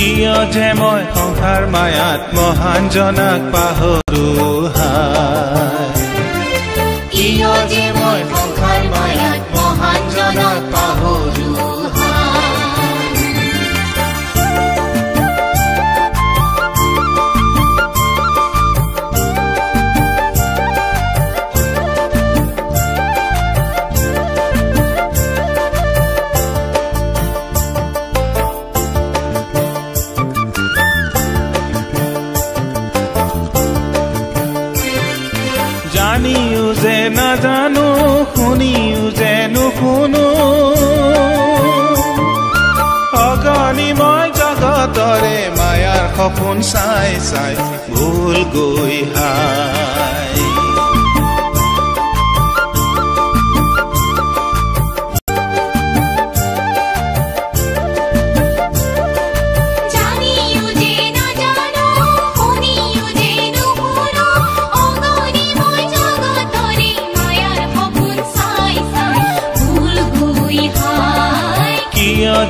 কিয় যে মই সংসাৰ মায়াত মহান জনাক পাহৰো হায় কিয় যে মই সংসাৰ মায়াত মহান জনাক পাহৰো জানিও যে নাজানো শুনিও যে নুশুনো অগণি মই জগতৰে মায়াৰ সপোন চাই চাই ভুল গৈ হায়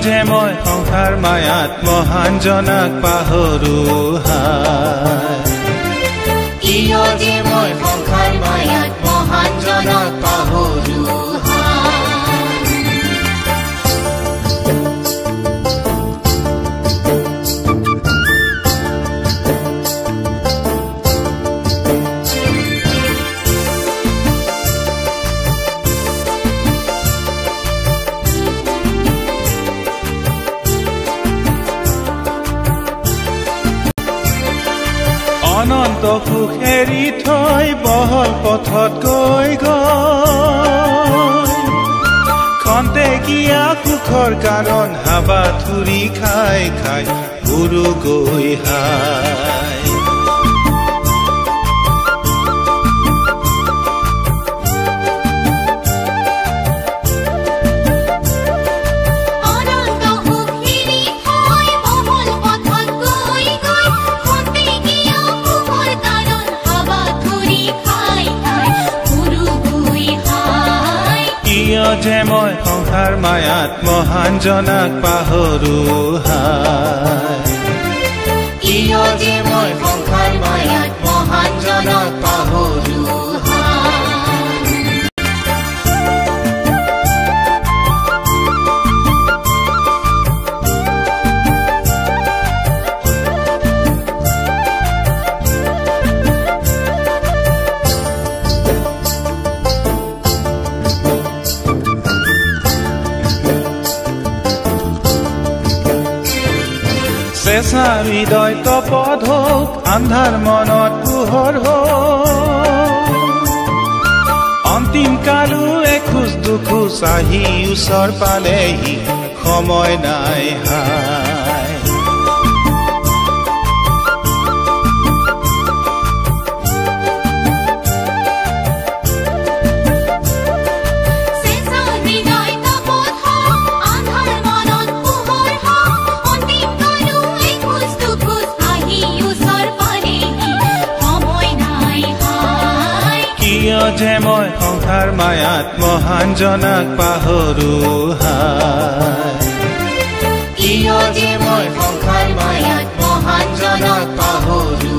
যে মই সংসাৰ মায়াত মহান জনাক পাহৰো হায় কিয় যে মই সংসাৰ মায়াত মহান জনাক পাহৰো অনন্ত সুখ এৰি থৈ বহল পথত গৈ গৈ খন্তেকীয়া সুখৰ কাৰণ হাবা থুৰি খাই খাই গুৰু গৈ হায় যে মই সংসাৰ মায়াত মহান জনাক পাহৰো হায় কিয় যে মই সংসাৰ মায়াত মহান জনাক পাহৰো চেঁচা হৃদয় তপত হওক আন্ধাৰ মনত পোহৰ হওক অন্তিম কালো এখোজ দুখোজ আহি ওচৰ পালেহি সময় নাই হায় যে মই সংসাৰ মায়াত মহান জনাক পাহৰো হায় কিয় যে মই সংসাৰ মায়াত মহান জনাক পাহৰো